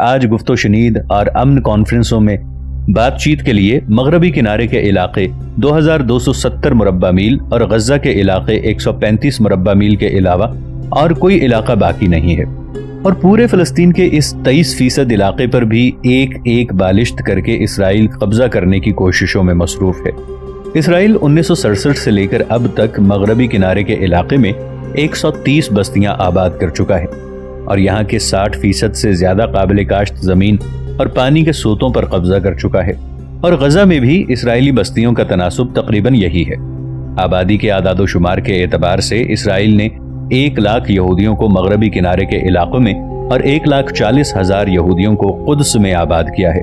آج گفت و شنید اور امن کانفرنسوں میں بات چیت کے لیے مغربی کنارے کے علاقے 2270 مربع میل اور غزہ کے علاقے 135 مربع میل کے علاوہ اور کوئی علاقہ باقی نہیں ہے، اور پورے فلسطین کے اس 23% علاقے پر بھی ایک بالشت کر کے اسرائیل قبضہ کرنے کی کوششوں میں مصروف ہے۔ اسرائیل 1967 سے لے کر اب تک مغربی کنارے کے علاقے میں 130 بستیاں آباد کر چکا ہے، اور یہاں کے 60% سے زیادہ قابل کاشت زمین اور پانی کے سوتوں پر قبضہ کر چکا ہے، اور غزہ میں بھی اسرائیلی بستیوں کا تناسب تقریباً یہی ہے۔ آبادی کے اعداد و شمار کے اعتبار سے اسرائیل نے 1 لاکھ یہودیوں کو مغربی کنارے کے علاقوں میں اور 1,40,000 یہودیوں کو قدس میں آباد کیا ہے۔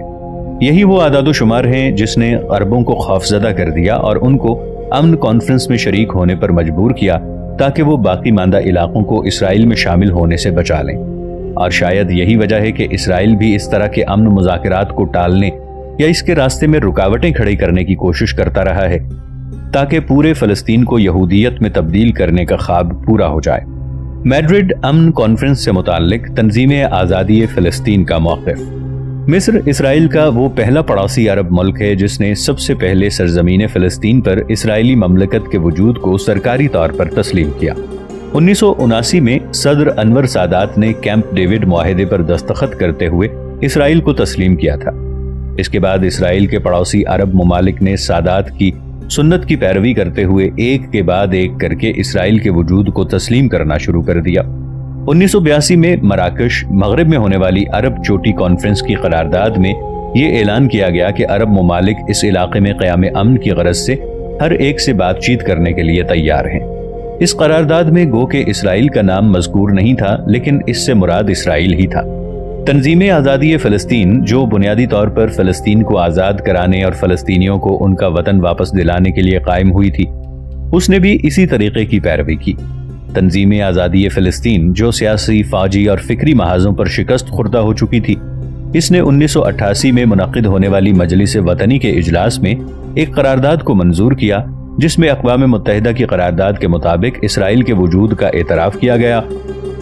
یہی وہ اعداد و شمار ہیں جس نے عربوں کو خوفزدہ کر دیا اور ان کو امن کانفرنس میں شریک ہونے پر مجبور کیا تاکہ وہ باقی ماندہ علاقوں کو اسرائیل میں شامل ہونے سے بچا لیں، اور شاید یہی وجہ ہے کہ اسرائیل بھی اس طرح کے امن مذاکرات کو ٹالنے یا اس کے راستے میں رکاوٹیں کھڑی کرنے کی کوشش کرتا رہا ہے تاکہ پورے فلسطین کو یہودیت میں تبدیل کرنے کا خواب پورا ہو جائے۔ میڈرڈ امن کانفرنس سے متعلق تنظیم آزادی فلسطین کا موقف۔ مصر اسرائیل کا وہ پہلا پڑوسی عرب ملک ہے جس نے سب سے پہلے سرزمین فلسطین پر اسرائیلی مملکت کے وجود کو سرکاری طور پر تسلیم کیا۔ 1979 میں صدر انور سادات نے کیمپ ڈیوڈ معاہدے پر دستخط کرتے ہوئے اسرائیل کو تسلیم کیا تھا۔ اس کے بعد اسرائیل کے پڑوسی عرب ممالک نے سادات کی سنت کی پیروی کرتے ہوئے ایک کے بعد ایک کر کے اسرائیل کے وجود کو تسلیم کرنا شروع کر دیا۔ 1982 میں مراکش مغرب میں ہونے والی عرب چوٹی کانفرنس کی قرارداد میں یہ اعلان کیا گیا کہ عرب ممالک اس علاقے میں قیام امن کی غرض سے ہر ایک سے بات چیت کرنے کے لیے تیار ہیں۔ اس قرارداد میں گو کہ اسرائیل کا نام مذکور نہیں تھا، لیکن اس سے مراد اسرائیل ہی تھا۔ تنظیم آزادی فلسطین، جو بنیادی طور پر فلسطین کو آزاد کرانے اور فلسطینیوں کو ان کا وطن واپس دلانے کے لیے قائم ہوئی تھی، اس نے بھی اسی طریقے کی پیروی کی۔ تنظیم آزادی فلسطین، جو سیاسی، فوجی اور فکری محاذوں پر شکست خوردہ ہو چکی تھی، اس نے 1988 میں منعقد ہونے والی مجلس وطنی کے اجلاس میں ایک قرارداد کو منظور کیا جس میں اقوام متحدہ کی قرارداد کے مطابق اسرائیل کے وجود کا اعتراف کیا گیا،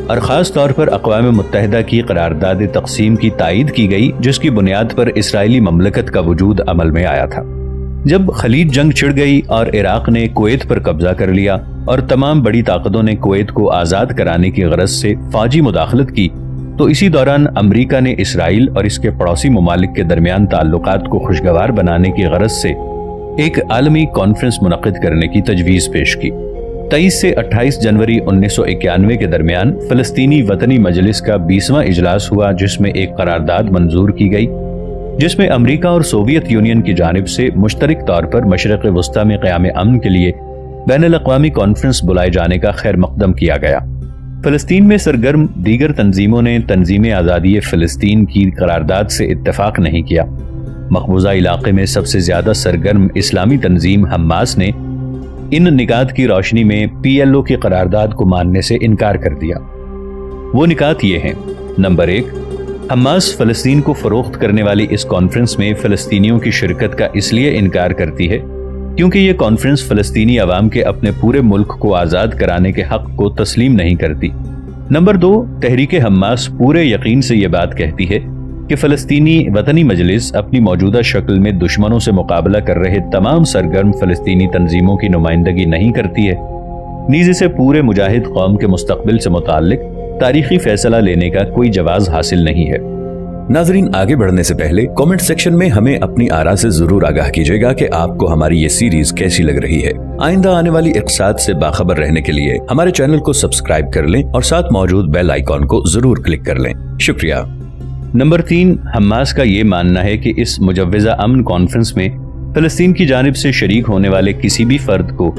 اور خاص طور پر اقوام متحدہ کی قرارداد تقسیم کی تائید کی گئی جس کی بنیاد پر اسرائیلی مملکت کا وجود عمل میں آیا تھا۔ جب خلیج جنگ چھڑ گئی اور عراق نے کویت پر قبضہ کر لیا اور تمام بڑی طاقتوں نے کویت کو آزاد کرانے کی غرض سے فوجی مداخلت کی، تو اسی دوران امریکہ نے اسرائیل اور اس کے پڑوسی ممالک کے درمیان تعلقات کو خوشگوار بنانے کی غرض سے ایک عالمی کانفرنس منعقد کرنے کی تجویز پیش کی۔ 23 سے 28 جنوری 1991 کے درمیان فلسطینی وطنی مجلس کا 20واں اجلاس ہوا، جس میں ایک قرارداد منظور کی گئی جس میں امریکہ اور سوویت یونین کی جانب سے مشترک طور پر مشرق وسطی میں قیام امن کے لیے بین الاقوامی کانفرنس بلائے جانے کا خیر مقدم کیا گیا۔ فلسطین میں سرگرم دیگر تنظیموں نے تنظیم آزادی فلسطین کی قرارداد سے اتفاق نہیں کیا۔ مقبوضہ علاقے میں سب سے زیادہ سرگرم اسلامی تنظیم حماس نے ان نکات کی روشنی میں PLO کی قرارداد کو ماننے سے انکار کر دیا۔ وہ نکات یہ ہیں: نمبر 1، حماس فلسطین کو فروخت کرنے والی اس کانفرنس میں فلسطینیوں کی شرکت کا اس لیے انکار کرتی ہے کیونکہ یہ کانفرنس فلسطینی عوام کے اپنے پورے ملک کو آزاد کرانے کے حق کو تسلیم نہیں کرتی۔ نمبر 2، تحریک حماس پورے یقین سے یہ بات کہتی ہے کہ فلسطینی وطنی مجلس اپنی موجودہ شکل میں دشمنوں سے مقابلہ کر رہے تمام سرگرم فلسطینی تنظیموں کی نمائندگی نہیں کرتی ہے، نیز اسے پورے مجاہد قوم کے مستقبل سے متعلق تاریخی فیصلہ لینے کا کوئی جواز حاصل نہیں ہے۔ ناظرین، آگے بڑھنے سے پہلے کامنٹ سیکشن میں ہمیں اپنی آراء سے ضرور آگاہ کیجیے گا کہ آپ کو ہماری یہ سیریز کیسی لگ رہی ہے۔ آئندہ آنے والی اقساط سے باخبر رہنے کے لیے ہمارے چینل کو سبسکرائب کر لیں اور ساتھ موجود بیل آئیکن کو ضرور کلک کر لیں۔ شکریہ۔ نمبر 3، حماس کا یہ ماننا ہے کہ اس مجوزہ امن کانفرنس میں فلسطین کی جانب سے شریک ہونے والے کسی بھی فرد کو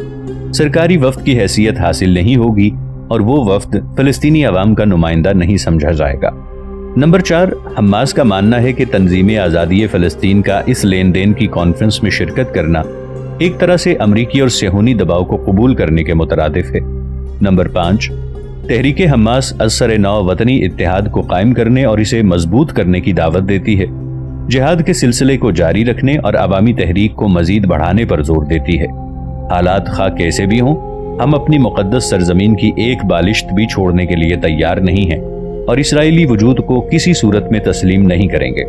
سرکاری وفد کی حیثیت حاصل نہیں ہوگی اور وہ وفد فلسطینی عوام کا نمائندہ نہیں سمجھا جائے گا۔ نمبر 4، حماس کا ماننا ہے کہ تنظیم آزادی فلسطین کا اس لین دین کی کانفرنس میں شرکت کرنا ایک طرح سے امریکی اور صہیونی دباؤ کو قبول کرنے کے مترادف ہے۔ نمبر 5، تحریک حماس از سر نو وطنی اتحاد کو قائم کرنے اور اسے مضبوط کرنے کی دعوت دیتی ہے، جہاد کے سلسلے کو جاری رکھنے اور عوامی تحریک کو مزید بڑھانے پر زور دیتی ہے۔ حالات خواہ کیسے بھی ہوں، ہم اپنی مقدس سرزمین کی ایک بالشت بھی چھوڑنے کے لیے تیار نہیں ہیں۔ اور اسرائیلی وجود کو کسی صورت میں تسلیم نہیں کریں گے۔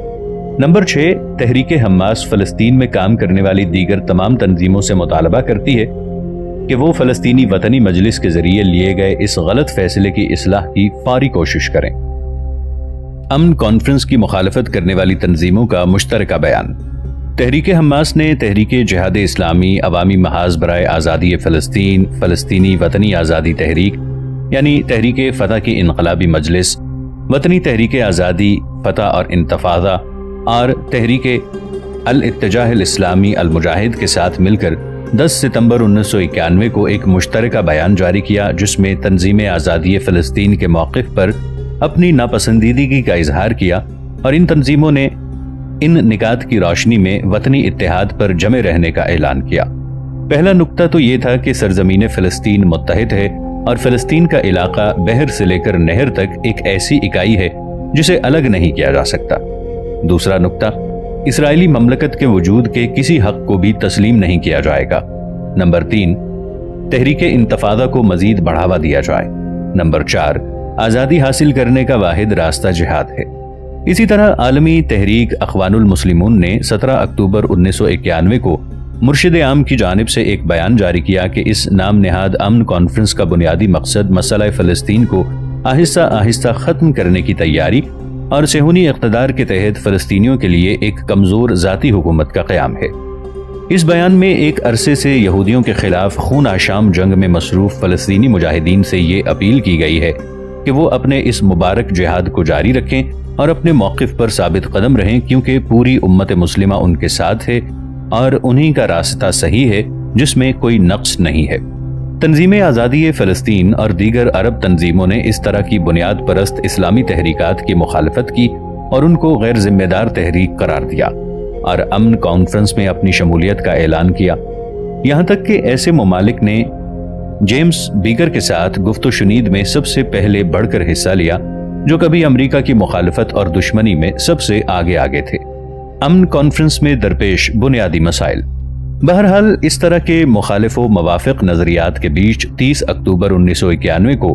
نمبر 6، تحریک حماس فلسطین میں کام کرنے والی دیگر تمام تنظیموں سے مطالبہ کرتی ہے کہ وہ فلسطینی وطنی مجلس کے ذریعے لیے گئے اس غلط فیصلے کی اصلاح کی فوری کوشش کریں۔ امن کانفرنس کی مخالفت کرنے والی تنظیموں کا مشترکہ بیان۔ تحریک حماس نے تحریک جہاد اسلامی، عوامی محاذ برائے آزادی فلسطین، فلسطینی وطنی آزادی تحریک یعنی تحریک فتح کی انقلابی مجلس، وطنی تحریک آزادی فتح اور انتفاضہ اور تحریک الاتجاہ الاسلامی المجاہد کے ساتھ مل کر 10 ستمبر 1991 کو ایک مشترکہ بیان جاری کیا، جس میں تنظیم آزادی فلسطین کے موقف پر اپنی ناپسندیدگی کا اظہار کیا اور ان تنظیموں نے ان نکات کی روشنی میں وطنی اتحاد پر جمع رہنے کا اعلان کیا۔ پہلا نقطہ تو یہ تھا کہ سرزمین فلسطین متحد ہے اور فلسطین کا علاقہ بحر سے لے کر نہر تک ایک ایسی اکائی ہے جسے الگ نہیں کیا جا سکتا۔ دوسرا نقطہ، اسرائیلی مملکت کے وجود کے کسی حق کو بھی تسلیم نہیں کیا جائے گا۔ نمبر 3، تحریک انتفاضہ کو مزید بڑھاوا دیا جائے۔ نمبر 4، آزادی حاصل کرنے کا واحد راستہ جہاد ہے۔ اسی طرح عالمی تحریک اخوان المسلمون نے 17 اکتوبر 1991 کو مرشد عام کی جانب سے ایک بیان جاری کیا کہ اس نام نہاد امن کانفرنس کا بنیادی مقصد مسئلہ فلسطین کو آہستہ آہستہ ختم کرنے کی تیاری اور صہیونی اقتدار کے تحت فلسطینیوں کے لیے ایک کمزور ذاتی حکومت کا قیام ہے۔ اس بیان میں ایک عرصے سے یہودیوں کے خلاف خون آشام جنگ میں مصروف فلسطینی مجاہدین سے یہ اپیل کی گئی ہے کہ وہ اپنے اس مبارک جہاد کو جاری رکھیں اور اپنے موقف پر ثابت قدم رہیں، کیونکہ پوری امت مسلمہ ان کے ساتھ ہے اور انہی کا راستہ صحیح ہے جس میں کوئی نقص نہیں ہے۔ تنظیم آزادی فلسطین اور دیگر عرب تنظیموں نے اس طرح کی بنیاد پرست اسلامی تحریکات کی مخالفت کی اور ان کو غیر ذمہ دار تحریک قرار دیا اور امن کانفرنس میں اپنی شمولیت کا اعلان کیا، یہاں تک کہ ایسے ممالک نے جیمز بیکر کے ساتھ گفت و شنید میں سب سے پہلے بڑھ کر حصہ لیا، جو کبھی امریکہ کی مخالفت اور دشمنی میں سب سے آگے تھے۔ امن کانفرنس میں درپیش بنیادی مسائل۔ بہرحال اس طرح کے مخالف و موافق نظریات کے بیچ 30 اکتوبر 1991 کو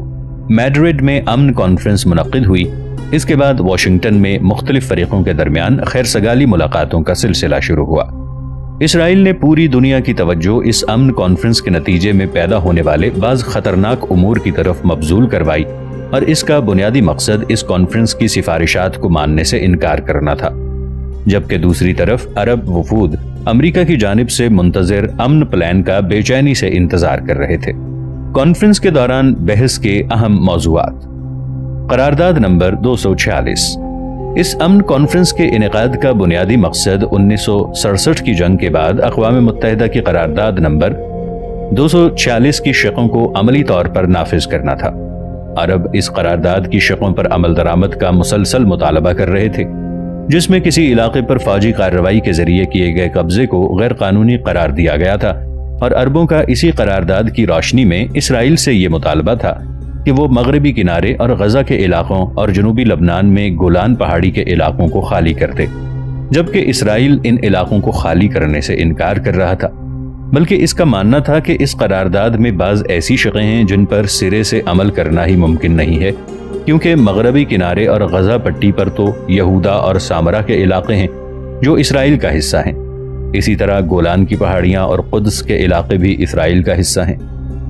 میڈرڈ میں امن کانفرنس منعقد ہوئی۔ اس کے بعد واشنگٹن میں مختلف فریقوں کے درمیان خیر سگالی ملاقاتوں کا سلسلہ شروع ہوا۔ اسرائیل نے پوری دنیا کی توجہ اس امن کانفرنس کے نتیجے میں پیدا ہونے والے بعض خطرناک امور کی طرف مبذول کروائی اور اس کا بنیادی مقصد اس کانفرنس کی سفارشات کو ماننے سے انکار کرنا تھا، جبکہ دوسری طرف عرب وفود امریکہ کی جانب سے منتظر امن پلان کا بے چینی سے انتظار کر رہے تھے۔ کانفرنس کے دوران بحث کے اہم موضوعات۔ قرارداد نمبر 246۔ اس امن کانفرنس کے انعقاد کا بنیادی مقصد 1967 کی جنگ کے بعد اقوام متحدہ کی قرارداد نمبر 246 کی شقوں کو عملی طور پر نافذ کرنا تھا۔ عرب اس قرارداد کی شقوں پر عمل درآمد کا مسلسل مطالبہ کر رہے تھے، جس میں کسی علاقے پر فوجی کارروائی کے ذریعے کیے گئے قبضے کو غیر قانونی قرار دیا گیا تھا، اور عربوں کا اسی قرارداد کی روشنی میں اسرائیل سے یہ مطالبہ تھا کہ وہ مغربی کنارے اور غزہ کے علاقوں اور جنوبی لبنان میں گولان پہاڑی کے علاقوں کو خالی کر دے، جبکہ اسرائیل ان علاقوں کو خالی کرنے سے انکار کر رہا تھا، بلکہ اس کا ماننا تھا کہ اس قرارداد میں بعض ایسی شقیں ہیں جن پر سرے سے عمل کرنا ہی ممکن نہیں ہے، کیونکہ مغربی کنارے اور غزہ پٹی پر تو یہودا اور سامرا کے علاقے ہیں جو اسرائیل کا حصہ ہیں، اسی طرح گولان کی پہاڑیاں اور قدس کے علاقے بھی اسرائیل کا حصہ ہیں۔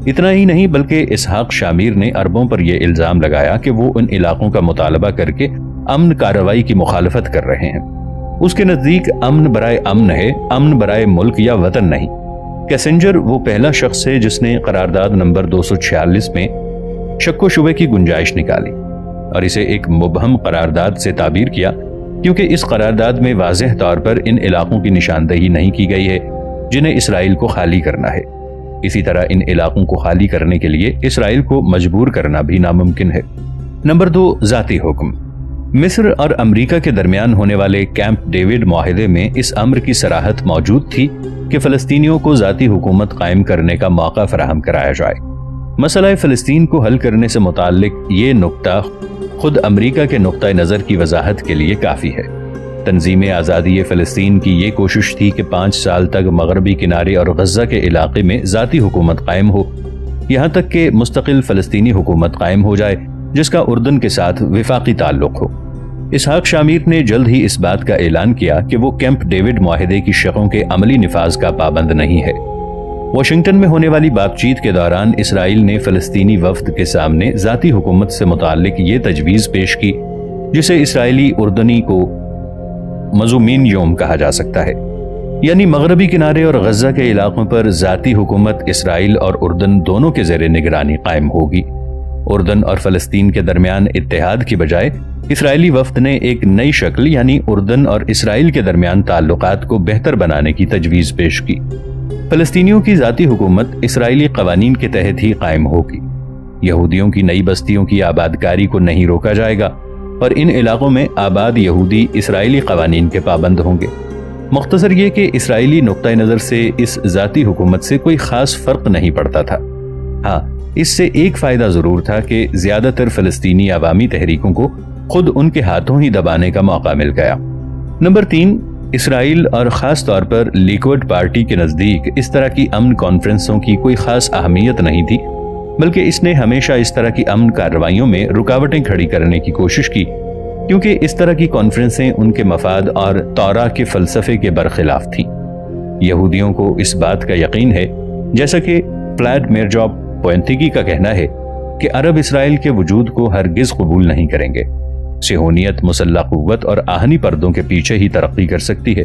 اتنا ہی نہیں بلکہ اسحاق شامیر نے عربوں پر یہ الزام لگایا کہ وہ ان علاقوں کا مطالبہ کر کے امن کارروائی کی مخالفت کر رہے ہیں۔ اس کے نزدیک امن برائے امن ہے، امن برائے ملک یا وطن نہیں۔ کیسنجر وہ پہلا شخص ہے جس نے قرارداد نمبر 246 میں شک و شبے کی گنجائش نکالی اور اسے ایک مبہم قرارداد سے تعبیر کیا، کیونکہ اس قرارداد میں واضح طور پر ان علاقوں کی نشاندہی نہیں کی گئی ہے جنہیں اسرائیل کو خالی کرنا ہے۔ اسی طرح ان علاقوں کو خالی کرنے کے لیے اسرائیل کو مجبور کرنا بھی ناممکن ہے۔ نمبر 2، ذاتی حکم۔ مصر اور امریکہ کے درمیان ہونے والے کیمپ ڈیوڈ معاہدے میں اس امر کی صراحت موجود تھی کہ فلسطینیوں کو ذاتی حکومت قائم کرنے کا موقع فراہم کرایا جائے۔ مسئلہ فلسطین کو حل کرنے سے متعلق یہ نقطہ خود امریکہ کے نقطہ نظر کی وضاحت کے لیے کافی ہے۔ تنظیم آزادی فلسطین کی یہ کوشش تھی کہ 5 سال تک مغربی کنارے اور غزہ کے علاقے میں ذاتی حکومت قائم ہو، یہاں تک کہ مستقل فلسطینی حکومت قائم ہو جائے جس کا اردن کے ساتھ وفاقی تعلق ہو۔ اسحاق شامیر نے جلد ہی اس بات کا اعلان کیا کہ وہ کیمپ ڈیوڈ معاہدے کی شرطوں کے عملی نفاذ کا پابند نہیں ہے۔ واشنگٹن میں ہونے والی بات چیت کے دوران اسرائیل نے فلسطینی وفد کے سامنے ذاتی حکومت سے متعلق یہ تجویز پیش کی جسے اسرائیلی اردنی کو مضمین یوم کہا جا سکتا ہے، یعنی مغربی کنارے اور غزہ کے علاقوں پر ذاتی حکومت اسرائیل اور اردن دونوں کے زیر نگرانی قائم ہوگی۔ اردن اور فلسطین کے درمیان اتحاد کی بجائے اسرائیلی وفد نے ایک نئی شکل یعنی اردن اور اسرائیل کے درمیان تعلقات کو بہتر بنانے کی تجویز پیش کی۔ فلسطینیوں کی ذاتی حکومت اسرائیلی قوانین کے تحت ہی قائم ہوگی۔ یہودیوں کی نئی بستیوں کی آبادکاری کو نہیں روکا جائے گا اور ان علاقوں میں آباد یہودی اسرائیلی قوانین کے پابند ہوں گے۔ مختصر یہ کہ اسرائیلی نقطہ نظر سے اس ذاتی حکومت سے کوئی خاص فرق نہیں پڑتا تھا۔ ہاں، اس سے ایک فائدہ ضرور تھا کہ زیادہ تر فلسطینی عوامی تحریکوں کو خود ان کے ہاتھوں ہی دبانے کا موقع مل گیا۔ نمبر 3، اسرائیل اور خاص طور پر لیکوڈ پارٹی کے نزدیک اس طرح کی امن کانفرنسوں کی کوئی خاص اہمیت نہیں تھی، بلکہ اس نے ہمیشہ اس طرح کی امن کارروائیوں میں رکاوٹیں کھڑی کرنے کی کوشش کی، کیونکہ اس طرح کی کانفرنسیں ان کے مفاد اور تورا کے فلسفے کے برخلاف تھیں۔ یہودیوں کو اس بات کا یقین ہے، جیسا کہ پلاڈ میرجاب پوینتیکی کا کہنا ہے، کہ عرب اسرائیل کے وجود کو ہرگز قبول نہیں کریں گے۔ صہیونیت مسلح قوت اور آہنی پردوں کے پیچھے ہی ترقی کر سکتی ہے،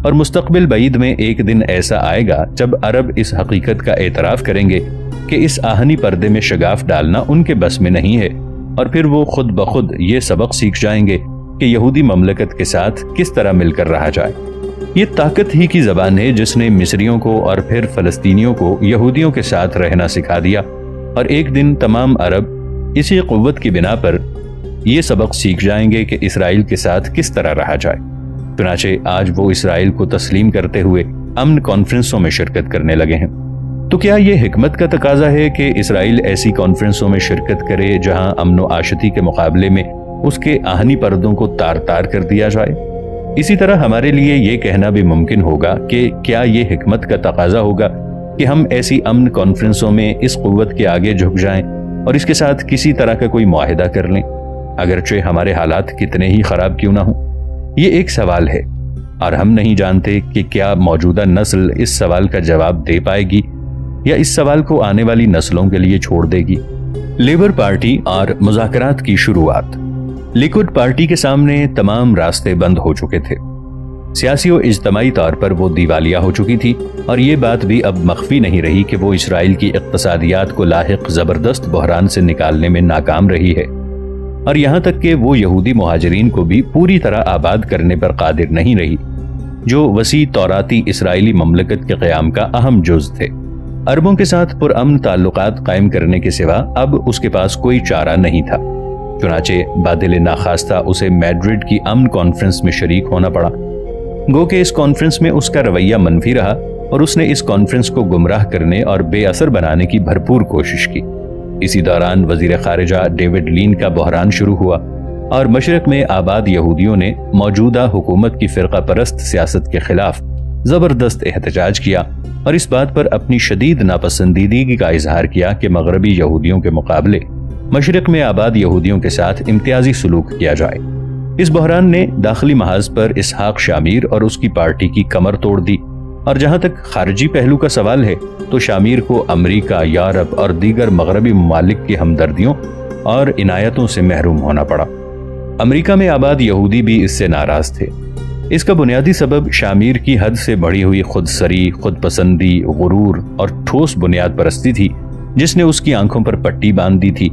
اور مستقبل بعید میں ایک دن ایسا آئے گا جب عرب اس حقیقت کا اعتراف کریں گے کہ اس آہنی پردے میں شگاف ڈالنا ان کے بس میں نہیں ہے، اور پھر وہ خود بخود یہ سبق سیکھ جائیں گے کہ یہودی مملکت کے ساتھ کس طرح مل کر رہا جائے۔ یہ طاقت ہی کی زبان ہے جس نے مصریوں کو اور پھر فلسطینیوں کو یہودیوں کے ساتھ رہنا سکھا دیا، اور ایک دن تمام عرب اسی قوت کی بنا پر یہ سبق سیکھ جائیں گے کہ اسرائیل کے ساتھ کس طرح رہا جائے۔ چنانچہ آج وہ اسرائیل کو تسلیم کرتے ہوئے امن کانفرنسوں میں شرکت کرنے لگے ہیں۔ تو کیا یہ حکمت کا تقاضا ہے کہ اسرائیل ایسی کانفرنسوں میں شرکت کرے جہاں امن و آشتی کے مقابلے میں اس کے آہنی پردوں کو تار تار کر دیا جائے؟ اسی طرح ہمارے لیے یہ کہنا بھی ممکن ہوگا کہ کیا یہ حکمت کا تقاضا ہوگا کہ ہم ایسی امن کانفرنسوں میں اس قوت کے آگے جھک جائیں اور اس کے ساتھ کسی طرح کا کوئی معاہدہ کر لیں، اگرچہ ہمارے حالات کتنے ہی خراب کیوں نہ ہوں؟ یہ ایک سوال ہے، اور ہم نہیں جانتے کہ کیا موجودہ نسل اس سوال کا جواب دے پائے گی یا اس سوال کو آنے والی نسلوں کے لیے چھوڑ دے گی۔ لیبر پارٹی اور مذاکرات کی شروعات۔ لیکوڈ پارٹی کے سامنے تمام راستے بند ہو چکے تھے۔ سیاسی و اجتماعی طور پر وہ دیوالیہ ہو چکی تھی، اور یہ بات بھی اب مخفی نہیں رہی کہ وہ اسرائیل کی اقتصادیات کو لاحق زبردست بحران سے نکالنے میں ناکام رہی ہے، اور یہاں تک کہ وہ یہودی مہاجرین کو بھی پوری طرح آباد کرنے پر قادر نہیں رہی، جو وسیع توراتی اسرائیلی مملکت کے قیام کا اہم جز تھے۔ عربوں کے ساتھ پرامن تعلقات قائم کرنے کے سوا اب اس کے پاس کوئی چارہ نہیں تھا، چنانچہ بادل ناخواستہ اسے میڈرڈ کی امن کانفرنس میں شریک ہونا پڑا۔ گو کہ اس کانفرنس میں اس کا رویہ منفی رہا، اور اس نے اس کانفرنس کو گمراہ کرنے اور بے اثر بنانے کی بھرپور کوشش کی۔ اسی دوران وزیر خارجہ ڈیوڈ لین کا بحران شروع ہوا، اور مشرق میں آباد یہودیوں نے موجودہ حکومت کی فرقہ پرست سیاست کے خلاف زبردست احتجاج کیا، اور اس بات پر اپنی شدید ناپسندیدگی کا اظہار کیا کہ مغربی یہودیوں کے مقابلے مشرق میں آباد یہودیوں کے ساتھ امتیازی سلوک کیا جائے۔ اس بحران نے داخلی محاذ پر اسحاق شامیر اور اس کی پارٹی کی کمر توڑ دی، اور جہاں تک خارجی پہلو کا سوال ہے تو شامیر کو امریکہ، یورپ اور دیگر مغربی ممالک کی ہمدردیوں اور عنایتوں سے محروم ہونا پڑا۔ امریکہ میں آباد یہودی بھی اس سے ناراض تھے۔ اس کا بنیادی سبب شامیر کی حد سے بڑھی ہوئی خود سری، خود پسندی، غرور اور ٹھوس بنیاد پرستی تھی، جس نے اس کی آنکھوں پر پٹی باندھ دی تھی،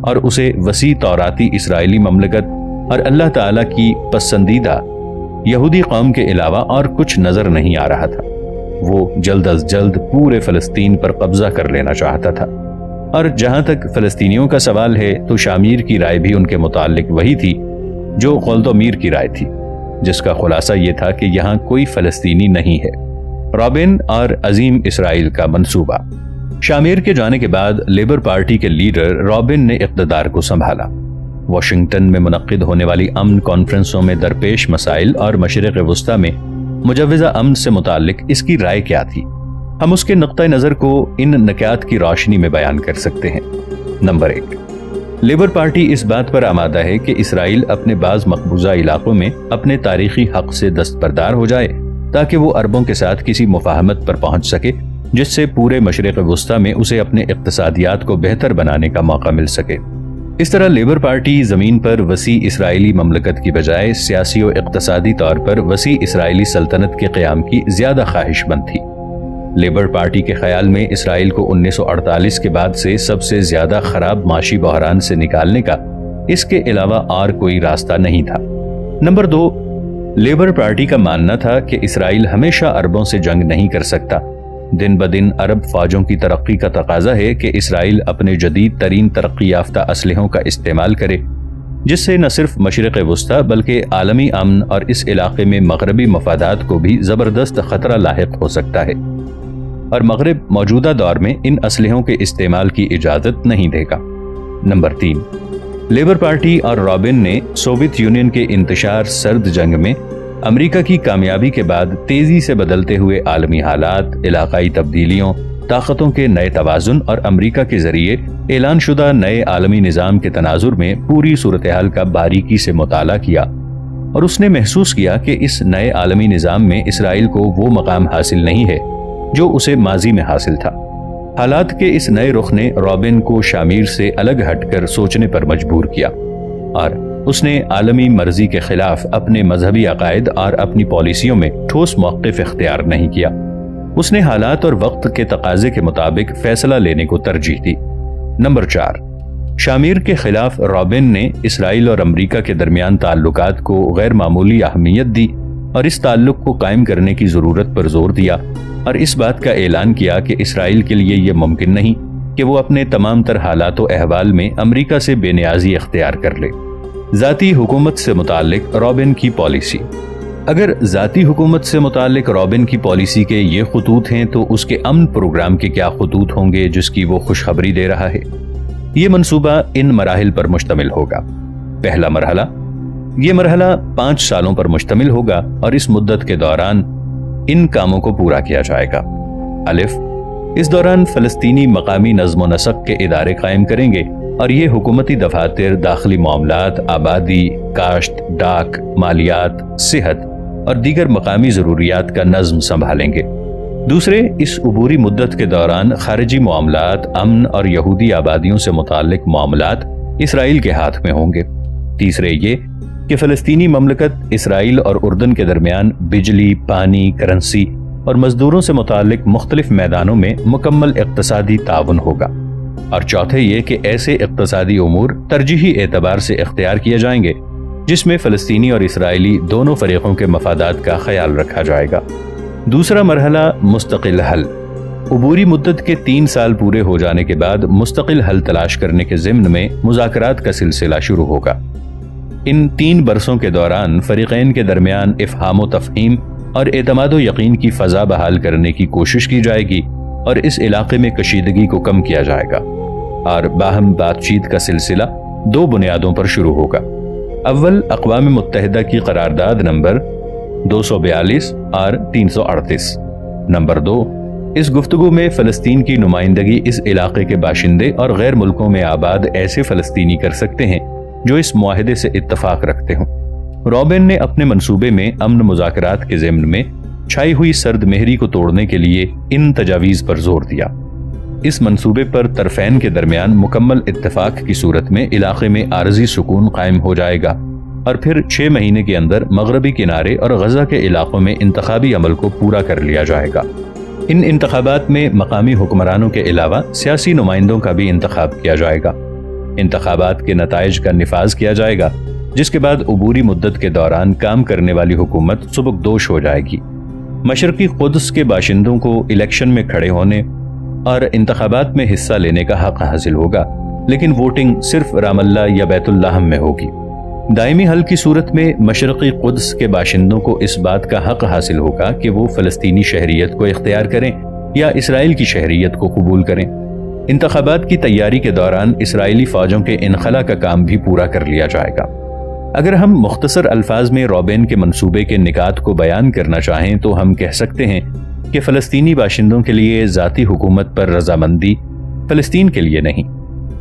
اور اسے وسیع توراتی اسرائیلی مملکت اور اللہ تعالیٰ کی پسندیدہ یہودی قوم کے علاوہ اور کچھ نظر نہیں آ رہا تھا۔ وہ جلد از جلد پورے فلسطین پر قبضہ کر لینا چاہتا تھا، اور جہاں تک فلسطینیوں کا سوال ہے تو شامیر کی رائے بھی ان کے متعلق وہی تھی جو غولدومیر کی رائے تھی، جس کا خلاصہ یہ تھا کہ یہاں کوئی فلسطینی نہیں ہے۔ رابن اور عظیم اسرائیل کا منصوبہ۔ شامیر کے جانے کے بعد لیبر پارٹی کے لیڈر رابن نے اقتدار کو سنبھالا۔ واشنگٹن میں منعقد ہونے والی امن کانفرنسوں میں درپیش مسائل اور مشرق وسطی میں مجوزہ امن سے متعلق اس کی رائے کیا تھی، ہم اس کے نقطہ نظر کو ان نکات کی روشنی میں بیان کر سکتے ہیں۔ نمبر 1، لیبر پارٹی اس بات پر آمادہ ہے کہ اسرائیل اپنے بعض مقبوضہ علاقوں میں اپنے تاریخی حق سے دستبردار ہو جائے تاکہ وہ عربوں کے ساتھ کسی مفاہمت پر پہنچ سکے جس سے پورے مشرق وسطی میں اسے اپنے اقتصادیات کو بہتر بنانے کا موقع مل سکے۔ اس طرح لیبر پارٹی زمین پر وسیع اسرائیلی مملکت کی بجائے سیاسی و اقتصادی طور پر وسیع اسرائیلی سلطنت کے قیام کی زیادہ خواہش مند تھی۔ لیبر پارٹی کے خیال میں اسرائیل کو 1948 کے بعد سے سب سے زیادہ خراب معاشی بحران سے نکالنے کا اس کے علاوہ اور کوئی راستہ نہیں تھا۔ نمبر 2، لیبر پارٹی کا ماننا تھا کہ اسرائیل ہمیشہ عربوں سے جنگ نہیں کر سکتا۔ دن بدن عرب فوجوں کی ترقی کا تقاضا ہے کہ اسرائیل اپنے جدید ترین ترقی یافتہ اسلحوں کا استعمال کرے، جس سے نہ صرف مشرق وسطی بلکہ عالمی امن اور اس علاقے میں مغربی مفادات کو بھی زبردست خطرہ لاحق ہو سکتا ہے، اور مغرب موجودہ دور میں ان اسلحوں کے استعمال کی اجازت نہیں دے گا۔ نمبر 3، لیبر پارٹی اور رابن نے سوویت یونین کے انتشار سرد جنگ میں امریکہ کی کامیابی کے بعد تیزی سے بدلتے ہوئے عالمی حالات، علاقائی تبدیلیوں، طاقتوں کے نئے توازن اور امریکہ کے ذریعے اعلان شدہ نئے عالمی نظام کے تناظر میں پوری صورتحال کا باریکی سے مطالعہ کیا، اور اس نے محسوس کیا کہ اس نئے عالمی نظام میں اسرائیل کو وہ مقام حاصل نہیں ہے جو اسے ماضی میں حاصل تھا۔ حالات کے اس نئے رخ نے رابن کو شامیر سے الگ ہٹ کر سوچنے پر مجبور کیا، اور اس نے عالمی مرضی کے خلاف اپنے مذہبی عقائد اور اپنی پالیسیوں میں ٹھوس موقف اختیار نہیں کیا۔ اس نے حالات اور وقت کے تقاضے کے مطابق فیصلہ لینے کو ترجیح دی۔ نمبر 4، شامیر کے خلاف رابن نے اسرائیل اور امریکہ کے درمیان تعلقات کو غیر معمولی اہمیت دی اور اس تعلق کو قائم کرنے کی ضرورت پر زور دیا، اور اس بات کا اعلان کیا کہ اسرائیل کے لیے یہ ممکن نہیں کہ وہ اپنے تمام تر حالات و احوال میں امریکہ سے بے نیازی اختیار کر لے۔ ذاتی حکومت سے متعلق رابن کی پالیسی۔ اگر ذاتی حکومت سے متعلق رابن کی پالیسی کے یہ خطوط ہیں تو اس کے امن پروگرام کے کیا خطوط ہوں گے جس کی وہ خوشخبری دے رہا ہے؟ یہ منصوبہ ان مراحل پر مشتمل ہوگا۔ پہلا مرحلہ، یہ مرحلہ 5 سالوں پر مشتمل ہوگا اور اس مدت کے دوران ان کاموں کو پورا کیا جائے گا۔ الف، اس دوران فلسطینی مقامی نظم و نسق کے ادارے قائم کریں گے اور یہ حکومتی دفاتر، داخلی معاملات، آبادی، کاشت، ڈاک، مالیات، صحت اور دیگر مقامی ضروریات کا نظم سنبھالیں گے۔ دوسرے، اس عبوری مدت کے دوران خارجی معاملات، امن اور یہودی آبادیوں سے متعلق معاملات اسرائیل کے ہاتھ میں ہوں گے۔ تیسرے یہ کہ فلسطینی مملکت اسرائیل اور اردن کے درمیان بجلی، پانی، کرنسی اور مزدوروں سے متعلق مختلف میدانوں میں مکمل اقتصادی تعاون ہوگا۔ اور چوتھے یہ کہ ایسے اقتصادی امور ترجیحی اعتبار سے اختیار کیے جائیں گے جس میں فلسطینی اور اسرائیلی دونوں فریقوں کے مفادات کا خیال رکھا جائے گا۔ دوسرا مرحلہ، مستقل حل۔ عبوری مدت کے 3 سال پورے ہو جانے کے بعد مستقل حل تلاش کرنے کے ضمن میں مذاکرات کا سلسلہ شروع ہوگا۔ ان 3 برسوں کے دوران فریقین کے درمیان افہام و تفہیم اور اعتماد و یقین کی فضا بحال کرنے کی کوشش کی جائے گی اور اس علاقے میں کشیدگی کو کم کیا جائے گا، اور باہم بات چیت کا سلسلہ 2 بنیادوں پر شروع ہوگا۔ اول، اقوام متحدہ کی قرارداد نمبر 242 اور 338۔ نمبر 2، اس گفتگو میں فلسطین کی نمائندگی اس علاقے کے باشندے اور غیر ملکوں میں آباد ایسے فلسطینی کر سکتے ہیں جو اس معاہدے سے اتفاق رکھتے ہوں۔ رابن نے اپنے منصوبے میں امن مذاکرات کے ضمن میں چھائی ہوئی سرد مہری کو توڑنے کے لیے ان تجاویز پر زور دیا۔ اس منصوبے پر طرفین کے درمیان مکمل اتفاق کی صورت میں علاقے میں عارضی سکون قائم ہو جائے گا، اور پھر 6 مہینے کے اندر مغربی کنارے اور غزہ کے علاقوں میں انتخابی عمل کو پورا کر لیا جائے گا۔ ان انتخابات میں مقامی حکمرانوں کے علاوہ سیاسی نمائندوں کا بھی انتخاب کیا جائے گا۔ انتخابات کے نتائج کا نفاذ کیا جائے گا، جس کے بعد عبوری مدت کے دوران کام کرنے والی حکومت سبکدوش ہو جائے گی۔ مشرقی قدس کے باشندوں کو الیکشن میں کھڑے ہونے اور انتخابات میں حصہ لینے کا حق حاصل ہوگا، لیکن ووٹنگ صرف رام اللہ یا بیت اللحم میں ہوگی۔ دائمی حل کی صورت میں مشرقی قدس کے باشندوں کو اس بات کا حق حاصل ہوگا کہ وہ فلسطینی شہریت کو اختیار کریں یا اسرائیل کی شہریت کو قبول کریں۔ انتخابات کی تیاری کے دوران اسرائیلی فوجوں کے انخلا کا کام بھی پورا کر لیا جائے گا۔ اگر ہم مختصر الفاظ میں رابن کے منصوبے کے نکات کو بیان کرنا چاہیں تو ہم کہہ سکتے ہیں کہ فلسطینی باشندوں کے لیے ذاتی حکومت پر رضامندی، فلسطین کے لیے نہیں،